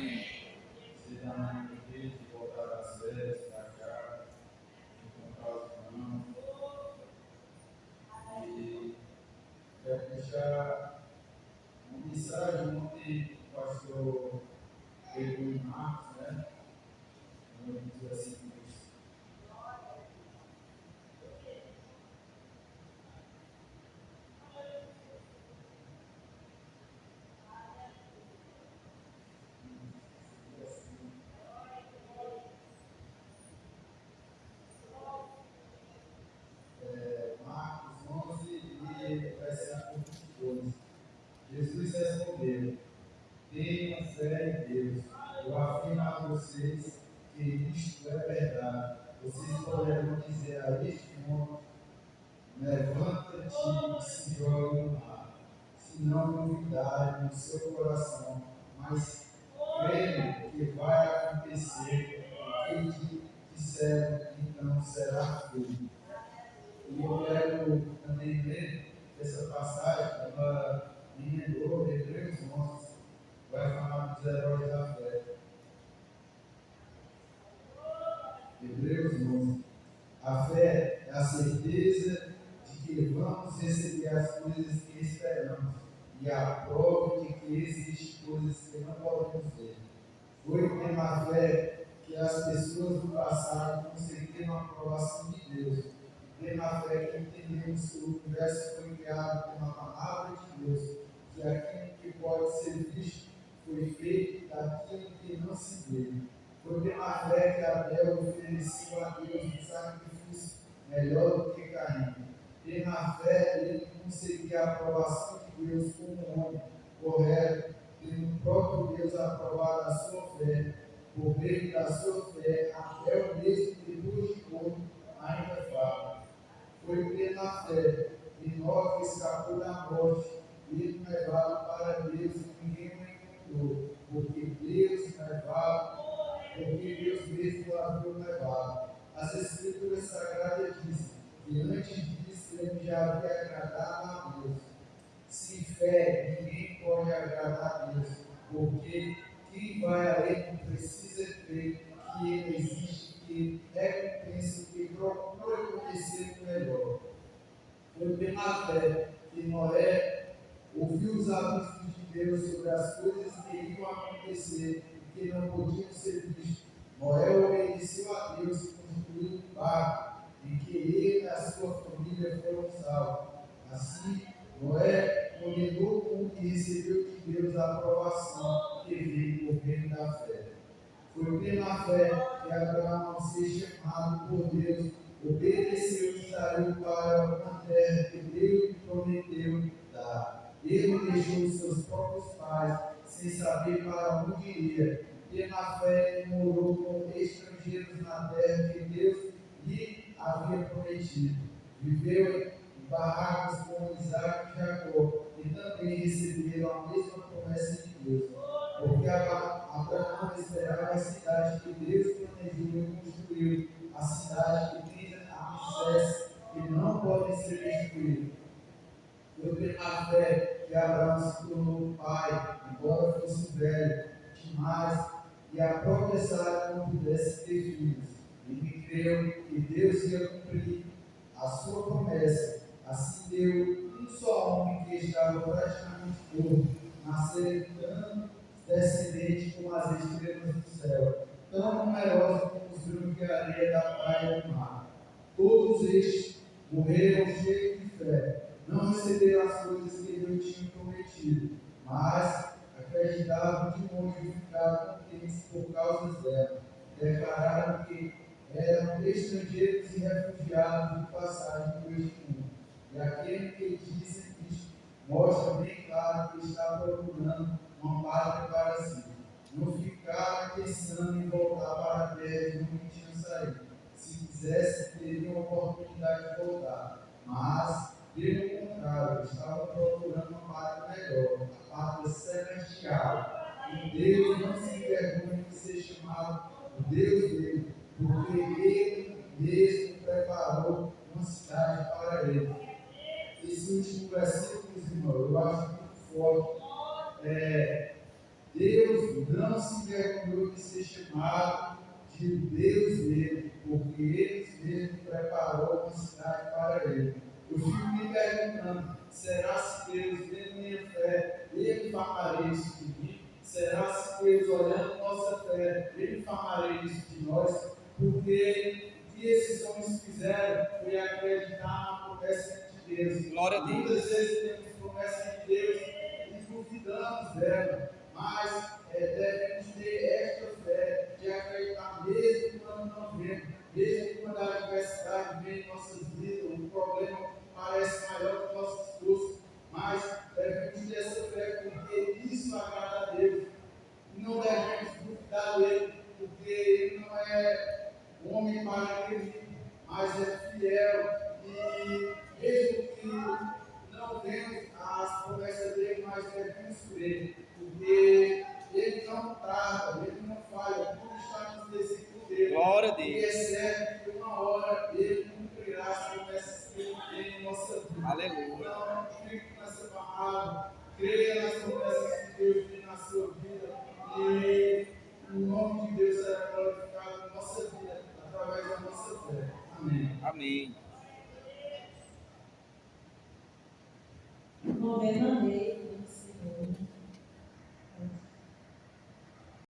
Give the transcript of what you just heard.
Você também tem que voltar das férias para cá, encontrar os irmãos. E quero deixar uma mensagem ontem o pastor pegou em Marcos, né? No versículo Marcos 11 e versículo 22. Jesus respondeu: tenham fé em Deus. Eu afirmo a vocês que isto é verdade. Vocês poderão dizer a este monte: levanta-te e se joga no mar. Se não duvidarem no seu coração, mas creem que vai acontecer o que disseram, então será feito. E eu quero também ler essa passagem, ela me lembrou Hebreus 11, vai falar dos heróis da fé. Hebreus 11. A fé é a certeza de que vamos receber as coisas que esperamos e a prova de que existem coisas que não podemos ver. Foi pela fé que as pessoas do passado conseguiram a aprovação de Deus. Pela fé que entendemos que o universo foi criado pela palavra de Deus, que aquilo que pode ser visto foi feito daquilo que não se vê. Foi pela fé que Abel ofereceu a Deus um sacrifício melhor do que Caim. Pela fé ele conseguiu a aprovação de Deus como homem correto, tendo o próprio Deus aprovado a sua fé. Por meio da sua fé, Abel mesmo depois de morto ainda fala. Foi pela fé que Enoque escapou da morte, ele levado para Deus e ninguém o encontrou, porque Deus mesmo o havia levado. As Escrituras Sagradas dizem que antes disso ele já havia agradado a Deus. Sem fé ninguém pode agradar a Deus, porque quem vai a Ele não precisa crer que Ele existe, que recompensa o que procura conhecer o melhor. Foi pela fé que Noé ouviu os avisos de Deus sobre as coisas que iriam acontecer e que não podiam ser vistas. Noé obedeceu a Deus e construiu um barco em que ele e a sua família foram salvos. Assim, Noé condenou o mundo e recebeu de Deus a aprovação que veio por meio da fé. Foi pela fé que Abraão, ao ser chamado por Deus, obedeceu e saiu para uma terra que Deus lhe prometeu dar. Ele deixou seus próprios pais sem saber para onde iria. Pela fé ele morou como estrangeiros na terra que Deus lhe havia prometido. Viveu em barracos com Isaac e Jacó, e também receberam a mesma promessa de Deus. Porque Abraão esperava a cidade que Deus planejou e construiu, a cidade que tem alicerces que não podem ser destruídos. Foi pela fé que Abraão se tornou pai, embora fosse velho demais, e a própria Sara não pudesse ter filhos. Ele creu que Deus ia cumprir a sua promessa. Assim deu um só homem que estava praticamente morto, nascer tanto descendente como as estrelas do céu, tão numerosos como os grãos de areia da praia do mar. Todos estes morreram cheios de fé, não receberam as coisas que Deus tinha prometido, mas acreditavam de longe e ficaram contentes por causa dela. Declararam que eram estrangeiros e refugiados de passagem por este mundo. E aquele que disse isto mostra bem claro que está procurando uma pátria para si. Não ficaram pensando em voltar para a terra de onde tinham saído. Se quisesse, teriam a oportunidade de voltar. Mas, pelo contrário, estavam procurando uma pátria melhor, a pátria celestial. E Deus não se envergonha de ser chamado o Deus dele, porque Ele mesmo preparou uma cidade para ele. Esse último versículo, irmão, eu acho muito forte. Deus não se vergonhoso de ser chamado de Deus mesmo, porque Ele mesmo preparou uma cidade para Ele. Eu fico me perguntando, será se Deus, vendo minha fé, Ele fará isso de mim? Será se Deus, olhando nossa fé, Ele fará isso de nós? Porque o que esses homens fizeram foi acreditar na promessa de Deus. Glória a Deus. Muitas vezes temos promessa de Deus e duvidamos dela, mas devemos ter esta fé de acreditar mesmo quando não vemos, mesmo quando a adversidade vem em nossas vidas, o problema parece maior que nossas forças, mas devemos ter essa fé porque isso agrada a Deus. Não devemos duvidar dele, porque ele não é homem para acreditar, mas é fiel e mesmo que não vemos as promessas dele, mas devemos crer, porque ele não trava, ele não falha, tudo está nos desígnios dele. Glória a Deus. E é certo que uma hora ele cumprirá as promessas que ele tem em nossa vida. Aleluia. Então, não fique nessa palavra, creia nas promessas que Deus tem na sua vida e o nome de Deus será glorificado na nossa vida, através da nossa fé. Amém. Amém. Governador.